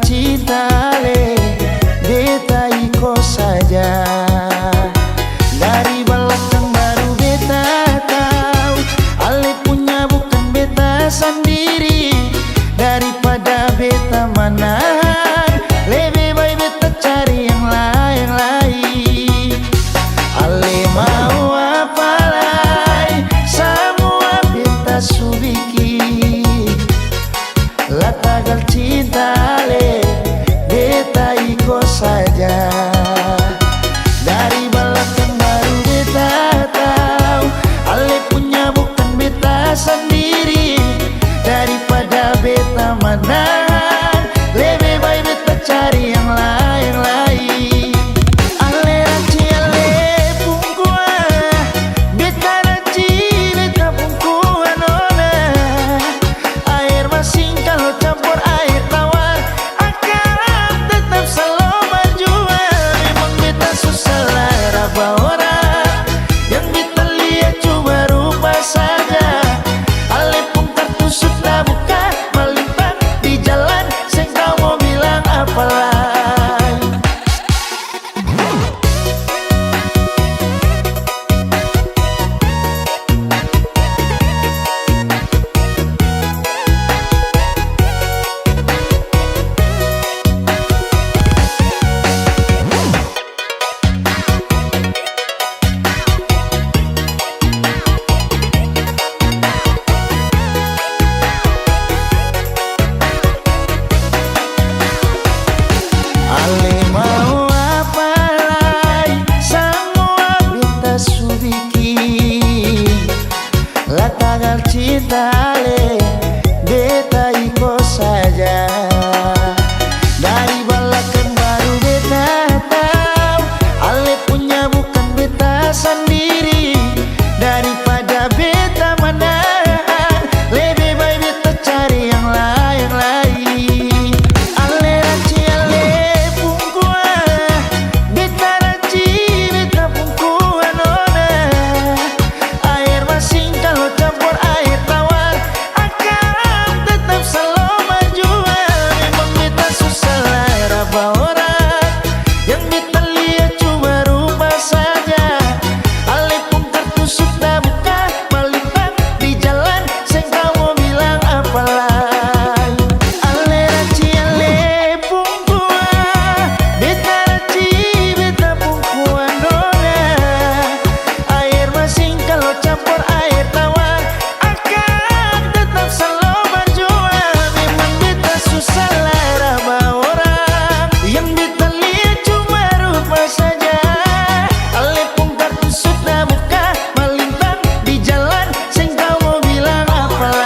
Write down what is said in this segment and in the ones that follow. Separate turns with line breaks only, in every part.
cinta le beta iko saja. Dari belakang baru beta tahu ale punya bukan beta sendiri. Daripada beta menahan, lebih baik beta cari yang lain. Ale mau apa lagi, semua beta subiki. La tagal cinta le beta iko saja. Dari belakang baru beta tahu ale punya bukan beta sendiri. Daripada beta menahan, lebih baik beta cari yang lain. Ale ranci ale pungkua, beta ranci beta pungkua nona. Air masin kalau campur air tawar akan tetap selalu berjuang. Memang beta susah lara orang, yang beta lihat cuma rupa saja. Ale pun kartu sudah buka, melintang di jalan, seng kau mau bilang apa lagi. Ale mau apa lagi, semua beta subiki. La tagal cinta le beta iko saja. Dari belakang baru beta tahu ale punya bukan beta sendiri. Daripada beta menahan, lebih baik beta cari yang lain. Ale ranci ale pungkua, beta ranci beta pungkua nona. Air masin kalau campur air tawar akan tetap selalu berjuang. Memang beta susah lara orang, yang beta lihat cuma rupa saja. Ale pun kartu sudah buka, melintang di jalan, seng kau mau bilang apa lagi. Ale ranci ale pungkua, beta ranci beta pungkua nona. Air masin kalau campur air tawar akan tetap selalu berjuang. Memang beta susah lara orang, yang beta lihat cuma rupa saja. Ale pun kartu sudah buka, melintang di jalan, seng kau mau bilang apa lagi.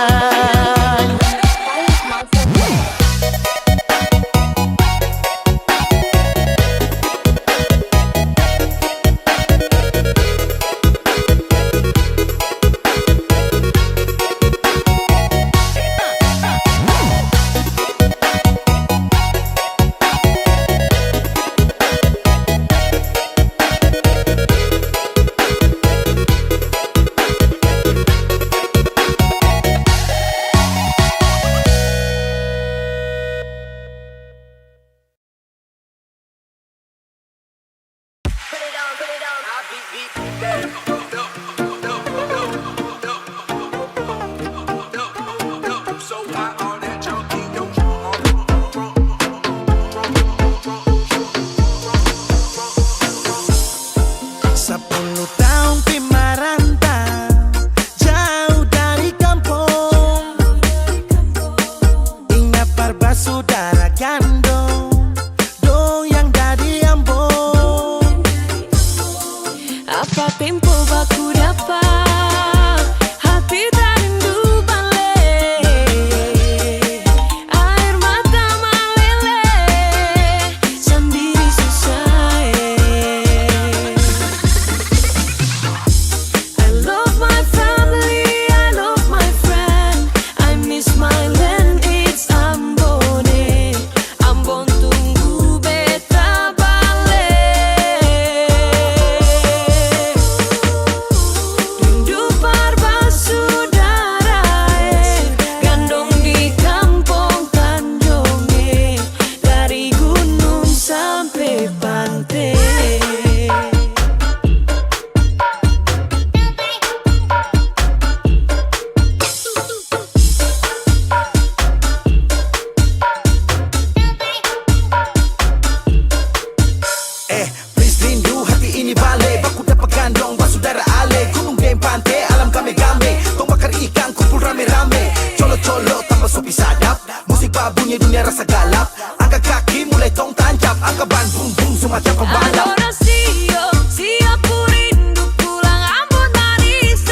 ke Bandung, bung Sumatera pembalap.
Adorasio, siapa rindu pulang Ambon manis.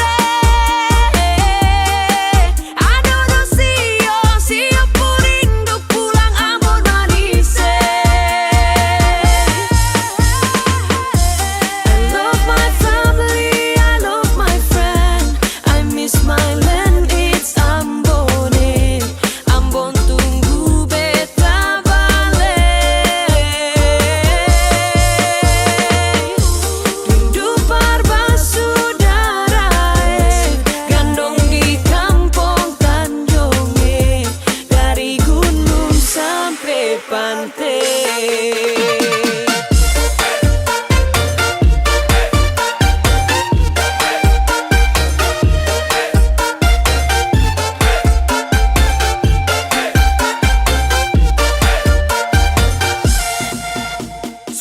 Adorasio, siapa rindu pulang Ambon manis. I love my family, I love my friend. I miss my land, it's Ambon. Ambon tunggu beta balik. Rindu saudara, gandong di kampung Tanjung, dari gunung sampai pantai.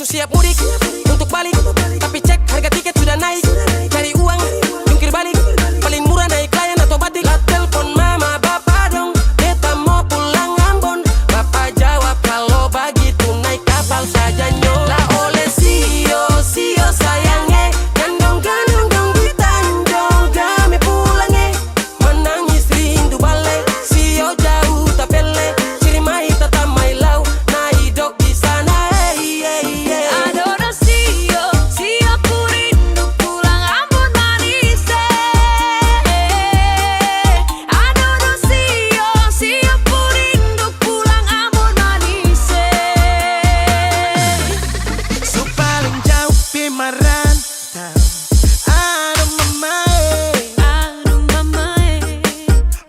Siap mudik untuk balik, tapi cek harga tiket sudah naik. Cari uang, jungkir balik, paling murah naik layan atau batik. Lah telepon mama bapak dong, beta mau pulang Ambon. Bapak jawab kalau begitu naik kapal saja nyo. Lah oleh sio sayangnya, gandong dong di Tanjung kami pulangnya. Menangis rindu balik, sio jauh tapele, ciri mai tata mai lau, na hidup di sana.
Adorasio, siapa rindu pulang Ambon manis. Adorasio, siapa rindu pulang Ambon manis.
So paling jauh pi merantau. Aduh mamae,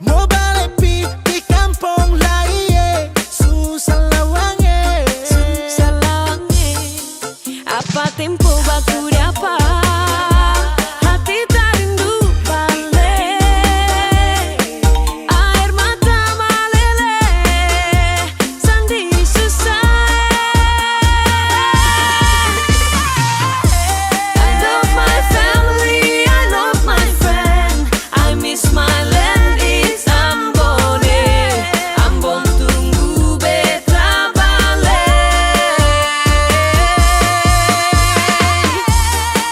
mau balik pi di kampung lain. Susah lawange,
apa tempo baku dapat, hati tak rindu balik. Air mata meleleh, sandi susah. I love my family, I love my friend. I miss my land, it's Ambon. Ambon tunggu beta balik.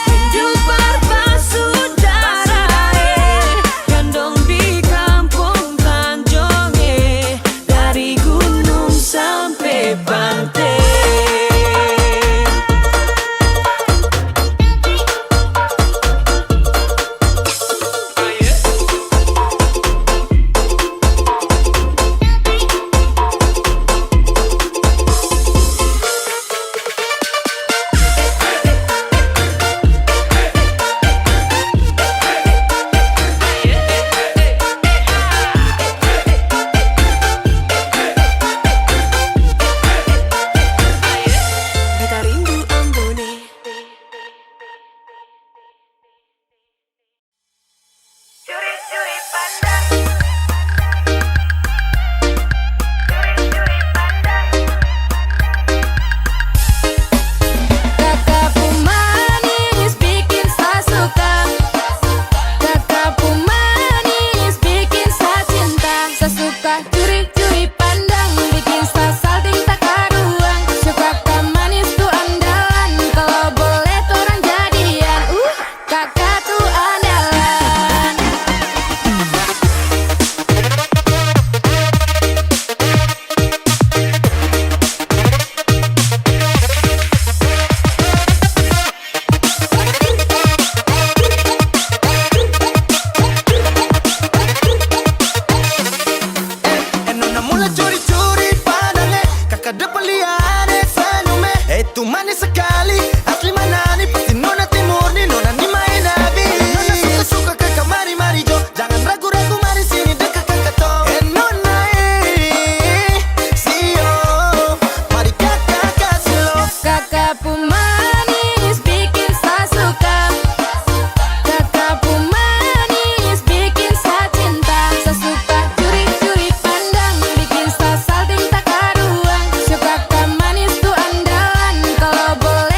Rindu saudara, gandong di kampung Tanjung, dari gunung sampai pantai. Beta rindu Ambon. Curi-curi pandang, curi-curi pandang. Kakakku manis bikin saya suka, kakakku manis bikin saya cinta. Saya suka curi-curi pandang, bikin saya salting tak karuang. Suka kak manis tuh andalan, kalau boleh tuh orang jadian. Kakak tuh andalan.
nona mula curi-curi padangnya. Kakak depan liane senyumnya. Itu manis sekali, asli mana nih? Pasti nona timur nih, nona nih main nabi. Nona suka-suka kakak mari jo, jangan ragu-ragu mari sini dekat kakak to. Nona sio, mari kakak kasih lo.
Kakak manis bikin saya suka, kakak manis bikin saya cinta. Saya suka curi-curi pandang, bikin saya salting tak karuang. Suka kak manis tuh andalan, kalau boleh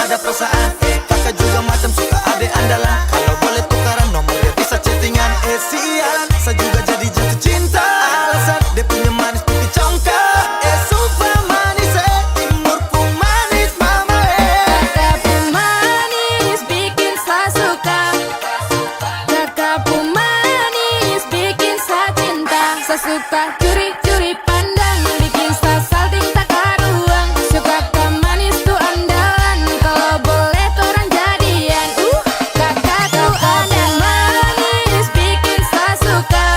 ada perasaan. Kakak juga macam suka adek andalan. Kalau boleh tukaran nomor dia bisa chattingan. Sialan, saya juga jadi jatuh cinta. Alasan dia punya manis pipi congkak. Super manis timur pun manis mama
Kakak pun manis bikin saya suka. Kakak pun manis bikin saya cinta. Saya suka curi-curi pandang, bikin saya salting tak karuang. Suka kan manis tuh andalan, kalau boleh tuh orang jadian. Kakak tuh andalan, manis bikin saya suka.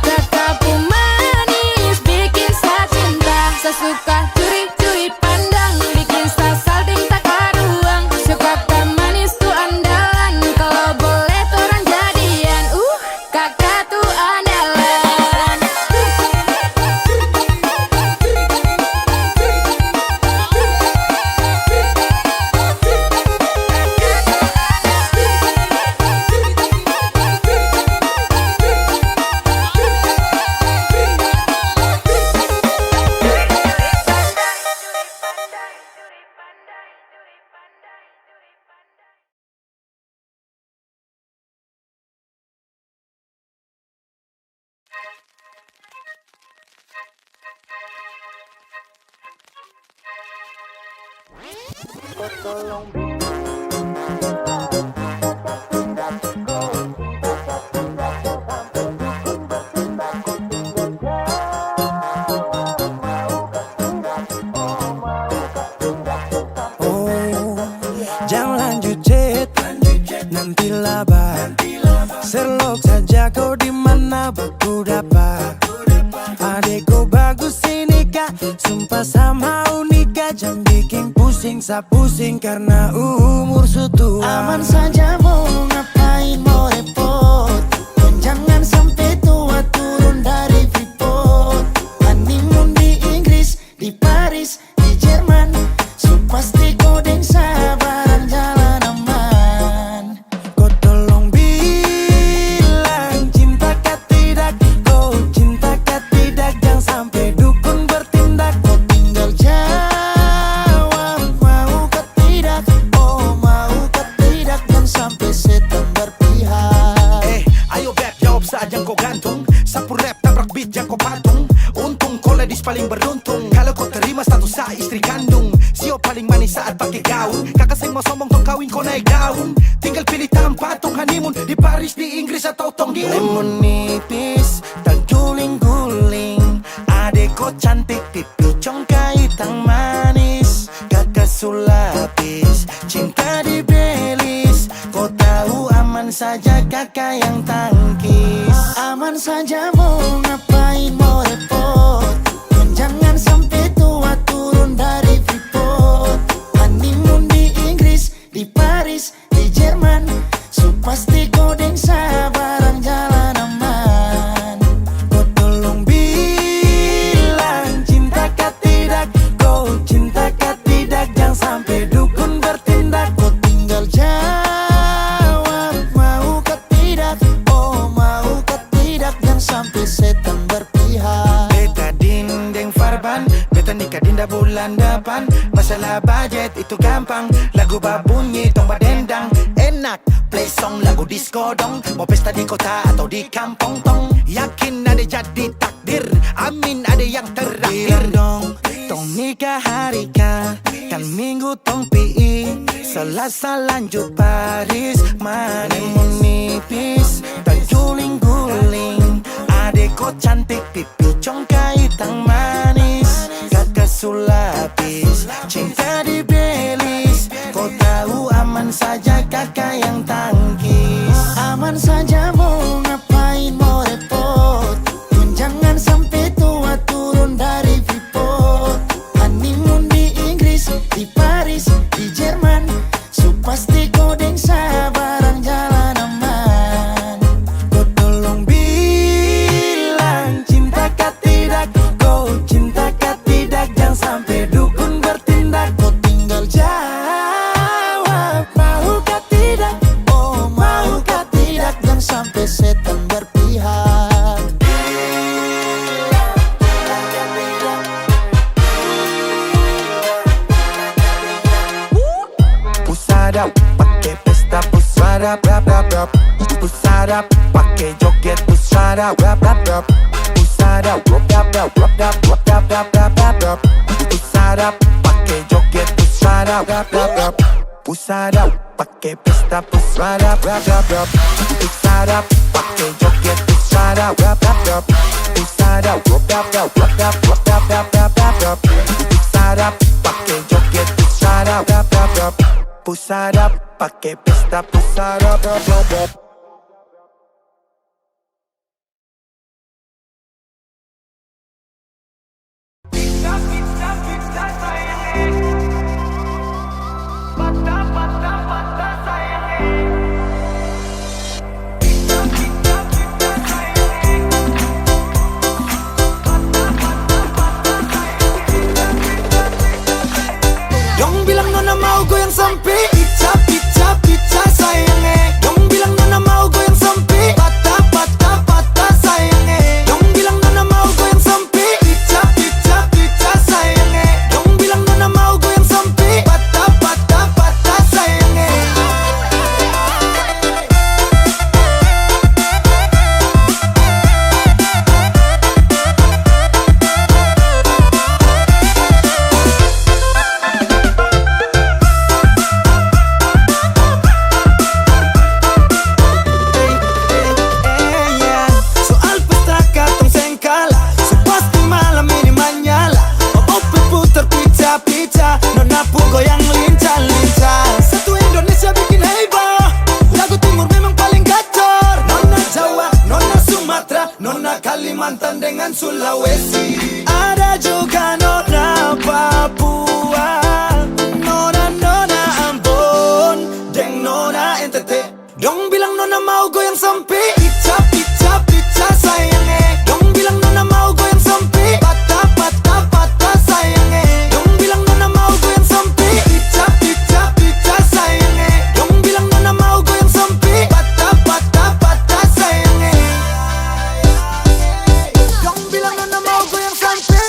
Kakak pun manis bikin saya cinta. Saya suka curi-curi pandang, bikin saya salting tak karuang. Suka kan manis tuh andalan, kalau boleh tuh orang jadian. Kakak tuh andalan.
Jangan lanjut chat, nanti laba. Serlok saja kau di mana baku dapat. Adekku bagus ini kak, sumpah sama unika. Jangan bikin pusing, sa pusing karena umur sutua.
Aman saja mau ngapain mau repot. Dan jangan sampai tua turun dari Freeport. Honeymoon di Inggris, di Paris, di Jerman. So pasti kodeng sabaran jalan aman.
Kau tolong bilang cinta kah tidak. Kau cinta kah tidak. Jangan sampai dukun bertindak.
Kau tinggal jawab mau ke tidak. Oh mau ke tidak. Jangan sampai setan berpihak.
Ayo beb, jawab saja kau gantung. Sapu rap, tabrak beat, jangan kau patung. Untung kau ladies paling beruntung. Kalau kau terima status sa istri kandung. Sio paling manis saat pakai gaun. Kakak saya mau sombong tong kawin kau naik daun. Tinggal pilih tempat tong honeymoon. Di Paris, di Inggris atau tong di
Lemon nipis, terguling-guling. Adek kau cantik, pipi congkai hitam manis. Kakak sulapis, cinta di belis. Kau tahu aman saja kakak yang tangkis.
Aman saja mau ngapain mau repot. Dan jangan sampai tua turun dari Freeport. Honeymoon di Inggris, di Paris, di Jerman. So pasti kodeng sabaran jalan aman.
Kau tolong bilang cinta kah tidak. Kau cinta kah tidak. Jangan sampai dukun bertindak.
Kau tinggal jawab mau ke tidak. Oh mau ke tidak. Jangan sampai setan berpihak.
Beta dinding farban, beta nikah dinda bulan depan. Masalah budget itu gampang. Lagu babunyi tong badendang. Enak play song lagu disco dong. Mau pesta di kota atau di kampung tong. Yakin ada jadi takdir, amin ada yang terakhir. Bilang dong, tong nikah hari kan minggu tong PI. Selasa lanjut Paris, honeymoon nipis, terguling-guling. Adek kau cantik, pipi congkai hitam manis. Kakak sulapis, cinta di belis. Kau tahu aman saja kakak yang tangkis.
Aman saja mau ngapain mau repot. Dan jangan sampai tua turun dari Freeport. Honeymoon di Inggris, di Paris, di Jerman. So pasti kodeng sabaran jalan aman.
Kau tolong bilang cinta kah tidak. Kau pusada, pakai pesta pusada, rap rap rap. Pusada, pakai joget pusada, rap rap rap. Pusada, rap rap rap rap rap rap rap rap rap rap. Pusada, pakai joget pusada, rap rap rap. Pusada, pakai pesta pusada, rap rap rap. Pusada, pakai joget pusada, rap rap rap. Pusada, rap rap rap rap rap rap rap rap rap rap. Pusada, pakai joget pusada, rap rap rap. Pusada, pakai pesta pusada, rap rap rap.
Dong bilang nona mau goyang sampai pica pica pica sayangnya. Dong bilang nona mau goyang sampai patah patah patah sayangnya. Dong bilang nona mau goyang sampai pica pica pica sayangnya. Dong bilang nona mau goyang sampai patah patah patah sayangnya. Soal pesta katong sengkala, so pasti malam ini manyala. Opo putar pica pica, nona pun goyang lincah lincah. Satu Indonesia bikin heboh, lagu timur memang paling gacor. Nona Jawa, nona Sumatera, nona Kalimantan dengan Sulawesi. Ada juga nona Papua, nona nona Ambon, deng nona NTT. Dong bilang nona mau goyang sampai pica pica pica sayangnya. Dong bilang nona mau goyang sampai patah patah patah sayangnya. Dong bilang nona mau goyang sampai pica pica pica sayangnya. Dong bilang nona mau goyang sampai patah patah patah sayangnya. Dong bilang nona mau goyang sampai.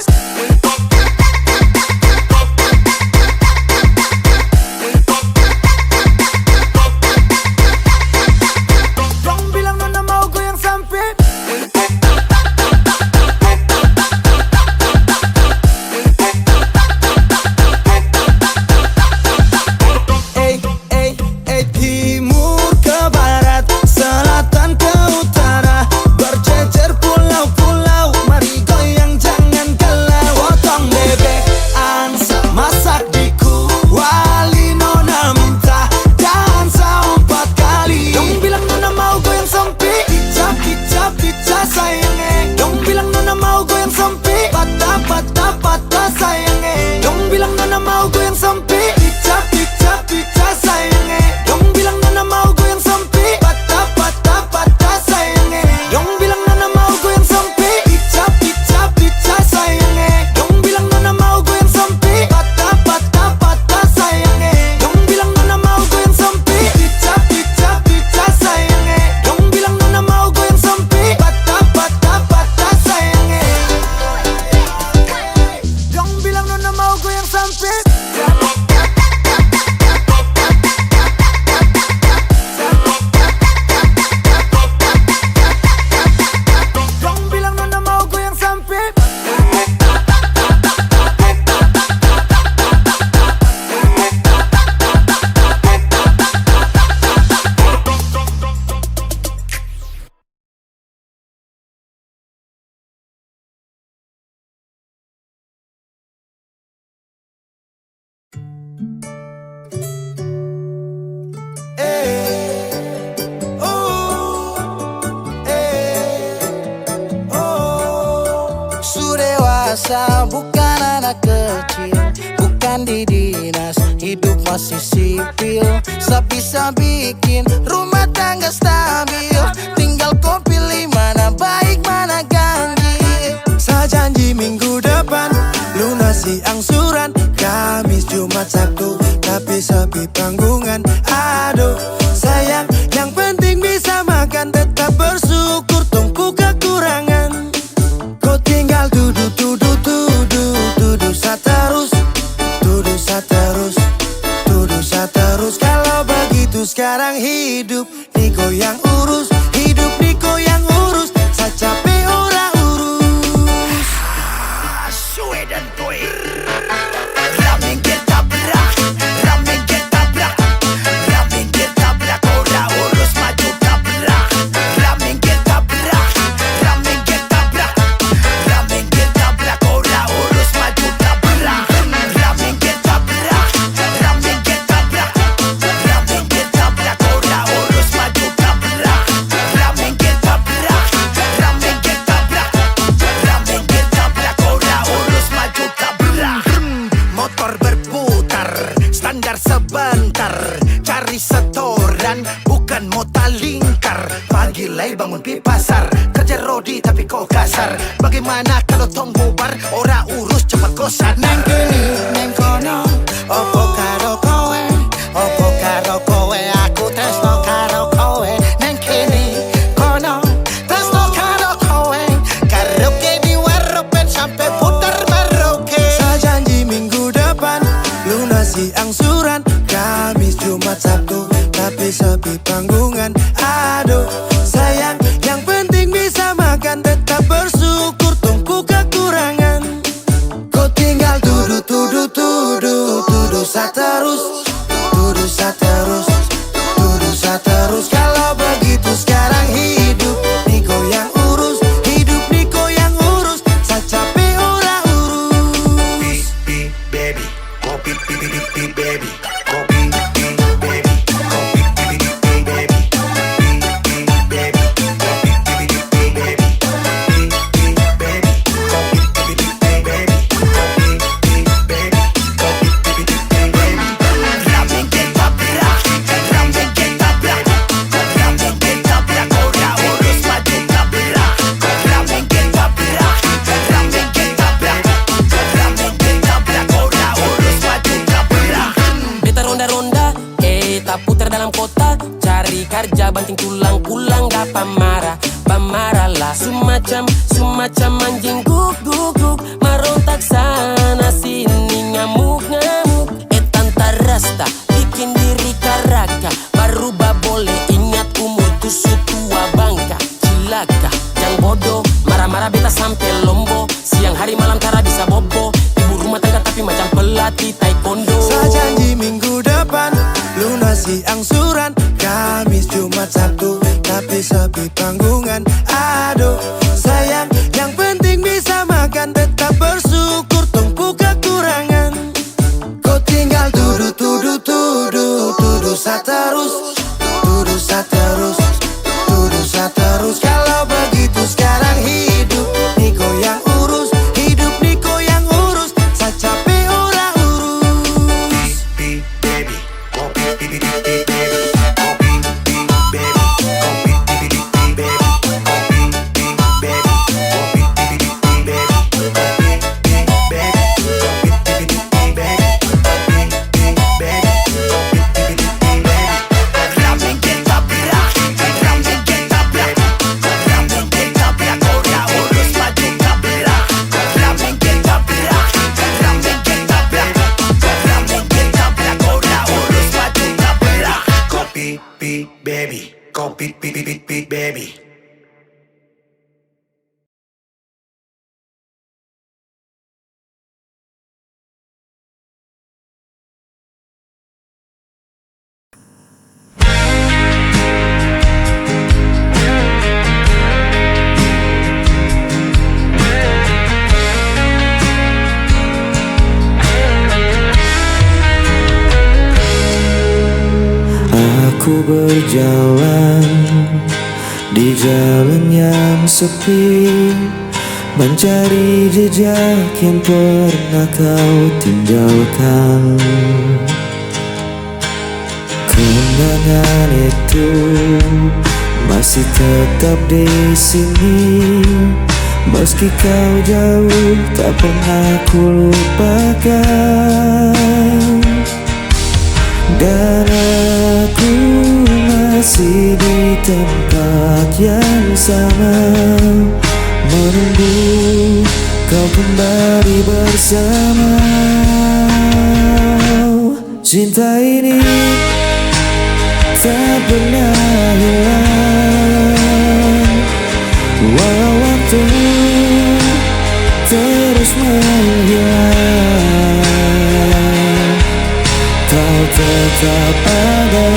Dong bilang nona mau goyang sampai. Timur ke barat, selatan ke utara, berjejer pulau-pulau, mari goyang jangan galau. Potong bebek, angsa masak di kuali, nona minta dansa 4 kali. Dong bilang nona mau goyang sampai pica pica pica sayangnya. Dong bilang nona mau goyang sampai patah patah patah sayangnya. Dong bilang nona mau goyang sampai pica pica pica sayangnya. Dong bilang nona mau goyang sampai patah patah patah sayangnya. Dong bilang nona mau goyang sampai pica pica pica sayangnya. Dong bilang nona mau goyang sampai patah patah patah sayangnya. Dong bilang nona mau goyang sampai pica pica pica sayangnya. Dong bilang nona mau goyang sampai patah patah patah sayangnya. Dong bilang nona mau goyang sampai. Dong bilang nona mau goyang sampai. Su dewasa bukan anak kecil, bukan di dinas, hidup masih sipil. Bisa bikin rumah tangga stabil, tinggal kau pilih mana baik mana ganjil. Saya janji minggu depan lunasi angsuran, Kamis Jumat Sabtu tapi sepi panggungan. Aduh sayang, yang penting bisa makan, tetap bersyukur tumpu kekurangan. Kau tinggal duduk sa terus, duduk sa terus, duduk sa terus. Kalau begitu sekarang hidup Niko yang urus, hidup Niko yang urus. Saya capek ora urus.
Sue dan Toy Ramen ketabrak, ramen ketabrak, ramen ketabrak, ora urus maju tabrak. Ramen ketabrak, ramen ketabrak, ramen ketabrak, ora urus maju tabrak. Ramen ketabrak, ramen ketabrak, ramen ketabrak, ora urus maju tabrak. Ramen ketabrak, ramen ketabrak, ramen ketabrak, ora urus maju tabrak. Motor berputar, standar sebentar, cari setoran, bukan mota lingkar. Pagi lay bangun pi pasar, kerja rodi tapi kok kasar. Bagaimana kalau tong bubar, ora urus cepat kosan.
Neng kini, neng kono, opo karo kowe, opo karo kowe, aku tresno karo kowe. Neng kini, kono, tresno karo kowe, karaoke di warropen sampai putar Merauke. Saya janji minggu depan lunasi angsuran, Kamis, Jumat, Sabtu, tapi sepi panggungan. Aduh, sayang, yang penting bisa makan, tetap bersyukur, tunggu kekurangan. Kau tinggal tuduh, tuduh, tuduh, tuduh saya terus, tuduh saya terus, tuduh saya terus. Kalau begitu sekarang hidup Niko yang urus, hidup Niko yang urus. Saya capek ora urus.
Baby, kopi baby, kopi baby, kopi baby, ramen ketabrak, ramen ketabrak, ramen ketabrak, ora urus maju tabrak. Ramen ketabrak, ramen ketabrak, ramen ketabrak, ora urus maju tabrak.
Beta ronda-ronda, tak putar dalam kota, cari kerja banting tulang pulang gak pamarah, pamarah lah. Semacam anjing guk-guk-guk, merontak sana sini ngamuk-ngamuk. Tanta rasta, bikin diri karaka, baru boleh ingat umurku sutua bangka. Cilaka, yang bodoh, marah-marah beta sampai lombo. Siang hari malam cara bisa bobo, ibu rumah tangga tapi macam pelatih taekwondo.
Saya janji minggu depan lunasi angsuran, Kamis, Jumat, Sabtu, tapi sepi panggungan. Aduh, sayang, yang penting bisa makan, tetap bersyukur, tunggu kekurangan. Kau tinggal tuduh, tuduh, tuduh, tuduh saya terus, tuduh saya terus, tuduh saya terus. Kalau begitu sekarang hidup Niko yang urus, hidup Niko yang urus. Saya capek ora urus.
Baby, kopi baby, kopi baby, kopi baby, kopi baby, kopi baby, kopi baby, ramen ketabrak, ramen ketabrak, ramen ketabrak, ora urus maju tabrak. Ramen ketabrak, ramen ketabrak, ramen ketabrak, ora urus maju tabrak. Kopi baby, kopi baby.
Aku berjalan di jalan yang sepi, mencari jejak yang pernah kau tinggalkan. Kenangan itu masih tetap di sini, meski kau jauh tak pernah ku lupakan. Dan aku masih di tempat yang sama, menunggu kau kembali bersama. Cinta ini tak pernah hilang. Walau waktu terus menghilang, kau tetap ada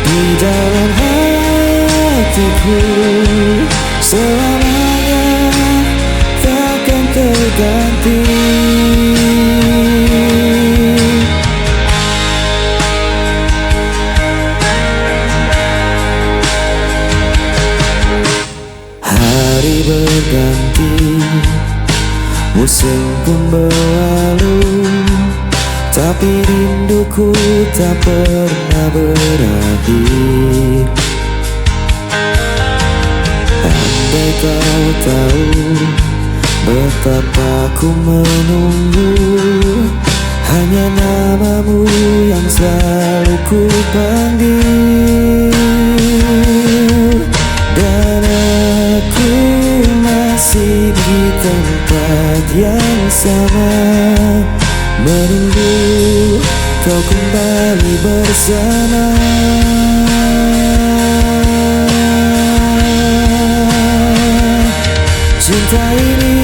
di dalam hatiku. Selamanya takkan terganti. Hari berganti, musim pun berlalu, tapi rinduku tak pernah berakhir. Andai kau tahu betapa ku menunggu, hanya namamu yang selalu ku panggil. Dan aku masih di tempat yang sama, menunggu kau kembali bersama. Cinta ini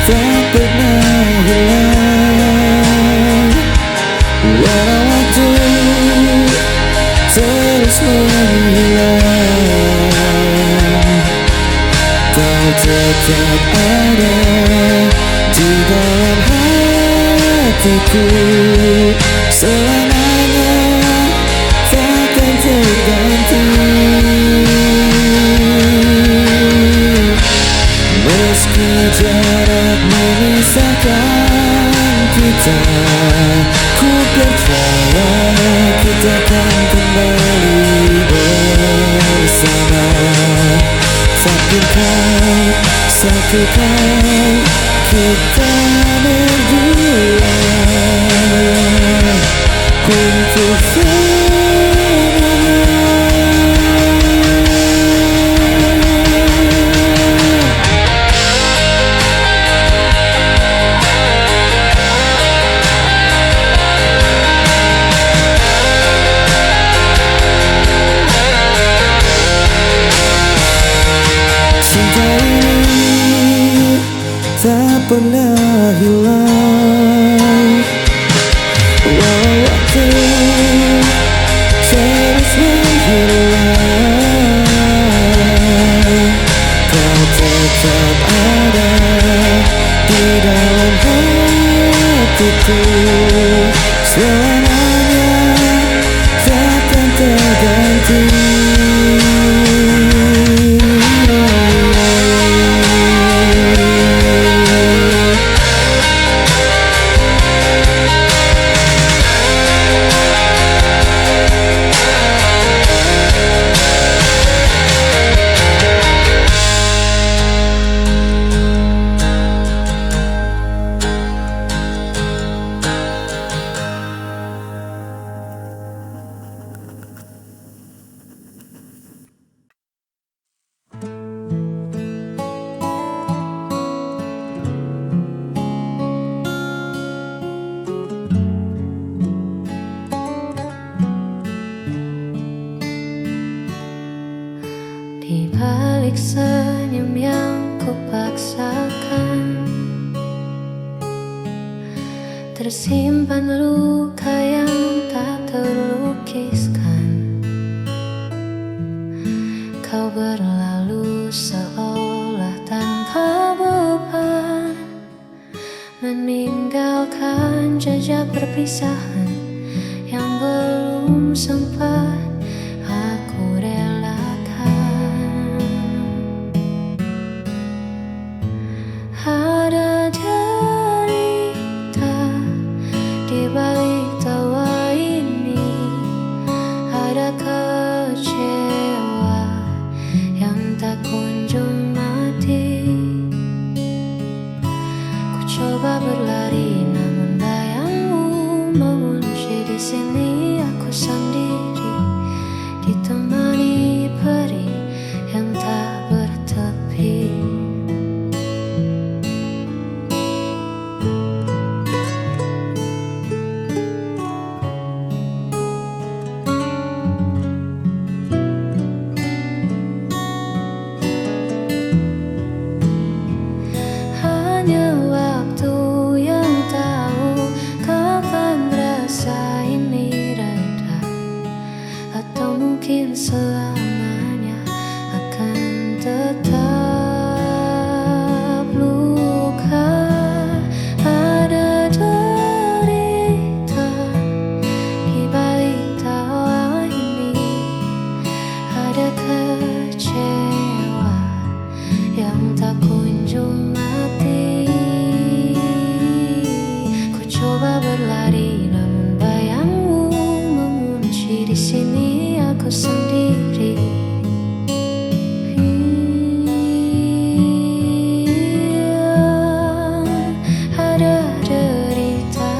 tak pernah hilang, walau waktu terus menghilang, kau tetap ada di dalam hatiku. Selamanya takkan terganti. Meski jarak memisahkan kita, ku percaya kita akan kembali bersama. Takdirkan satu kali kita berdua untuk tak pernah hilang. Walau waktu terus menghilang, kau tetap ada di dalam hatiku. Selamanya takkan terganti.
Di balik senyum yang kupaksakan, tersimpan luka yang tak terlukiskan. Kau berlalu seolah tanpa beban, meninggalkan jejak perpisahan yang belum sempat aku relakan. Ada derita di balik tawa ini, ada kecewa yang tak kunjung mati. Ku coba berlari namun bayangmu mengunci di sini. Aku sendiri ditemani peri yang tak bertepi. mungkin selamanya akan tetap luka. Ada derita di balik tawa ini, ada kecewa yang tak kunjung mati. Ku coba berlari namun bayangmu mengunci di sini aku sendiri. Ada derita.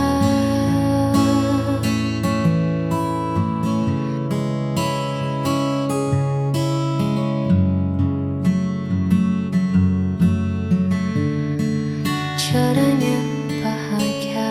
Caranya bahagia.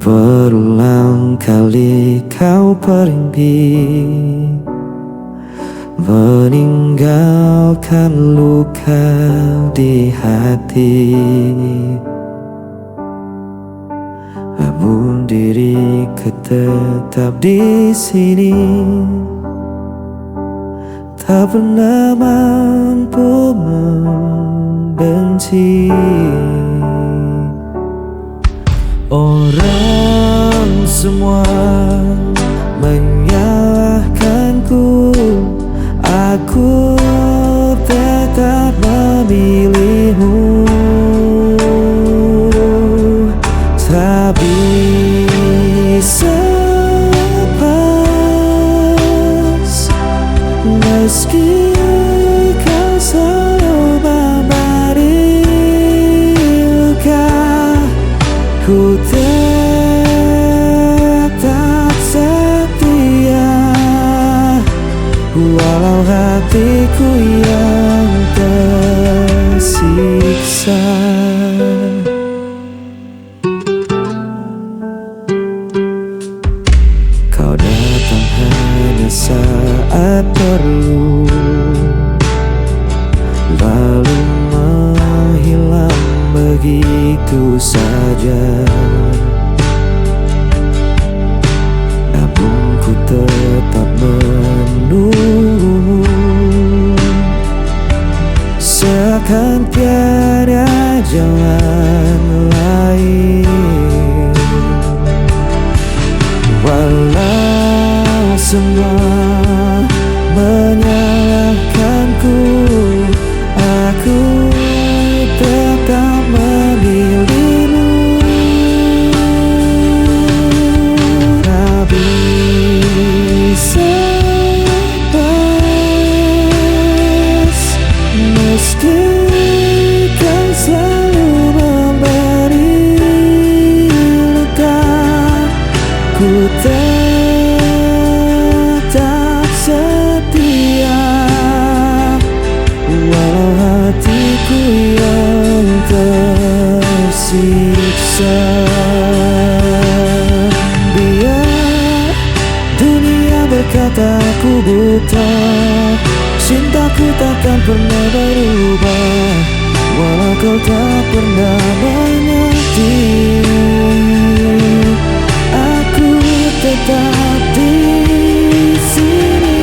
Berulang kali kau pergi, meninggalkan luka di hati. Namun diriku tetap di sini, tak pernah mampu membenci. Orang semua menyalahkanku, aku tetap memilihmu. Tak bisa lepas, meski kau selalu memberi luka. Ku tetap setia, walau hatiku yang tersiksa. Kau datang hanya saat perlu, lalu menghilang begitu saja. Namun ku tetap menunggumu, seakan tiada jalan lain. Walau semua menyalahkanku, aku tetap memilihmu. Tak bisa lepas, meski kau selalu memberi luka. Ku tetap setia, walau hatiku yang tersiksa. Biar dunia berkata aku buta, cintaku takkan pernah berubah, walau kau tak pernah mengerti. Aku tetap di sini.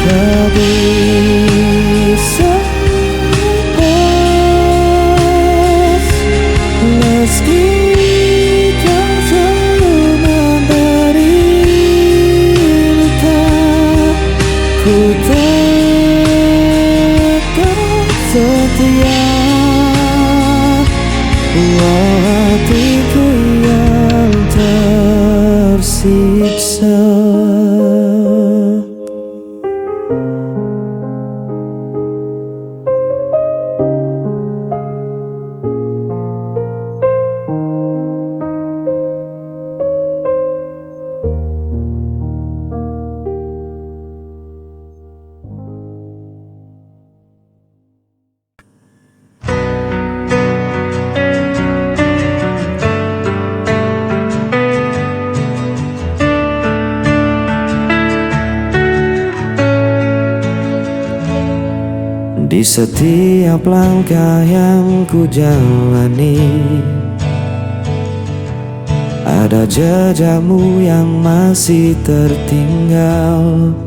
Tak bisa lepas, meski kau selalu memberi luka. Ku tetap setia, Walau hatiku yang tersiksa. Di setiap langkah yang ku jalani, ada jejakmu yang masih tertinggal.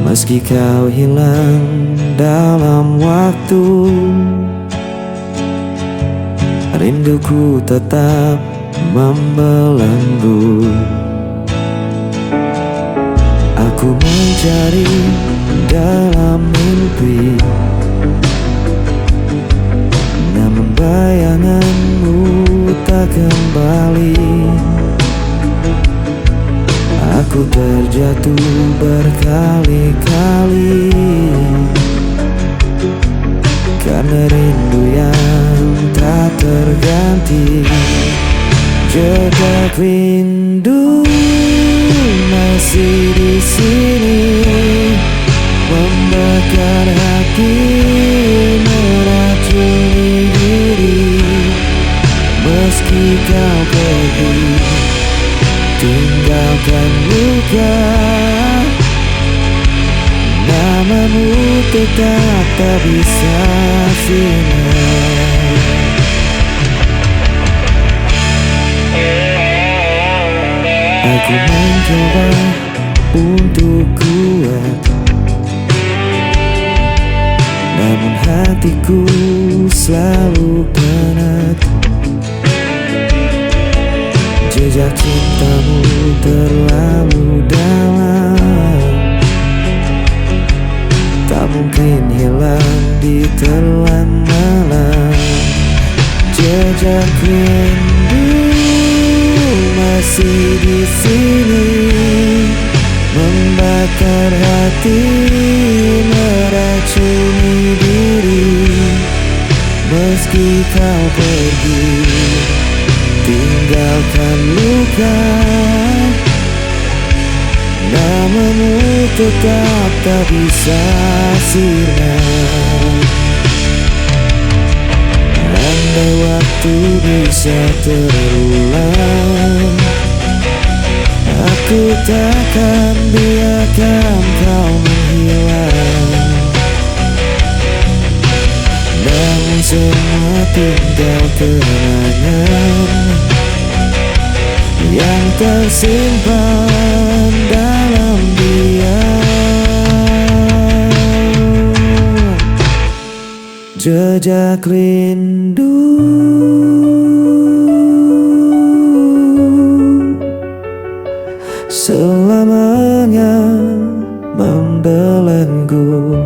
Meski kau hilang dalam waktu, rinduku tetap membelenggu. Aku mencari dalam mimpi, namun bayanganmu tak kembali. Aku terjatuh berkali-kali karena rindu yang tak terganti. Jejak rindu masih di sini, membakar hati, meracuni diri. Meski kau pergi, tinggalkan luka, namamu tetap tak bisa sinar. Aku mencoba untuk kuat, namun hatiku selalu penat. Jejak cintamu terlalu dalam, tak mungkin hilang di telan malam. Jejak rindu masih di sini, membakar hati, meracuni diri. Meski kau pergi, tinggalkan luka, namamu tetap tak bisa sirna. Andai waktu bisa terulang, aku takkan biarkan kau menghilang. Namun semua tinggal kenangan yang tersimpan dalam diam. Jejak rindu selamanya membelenggu.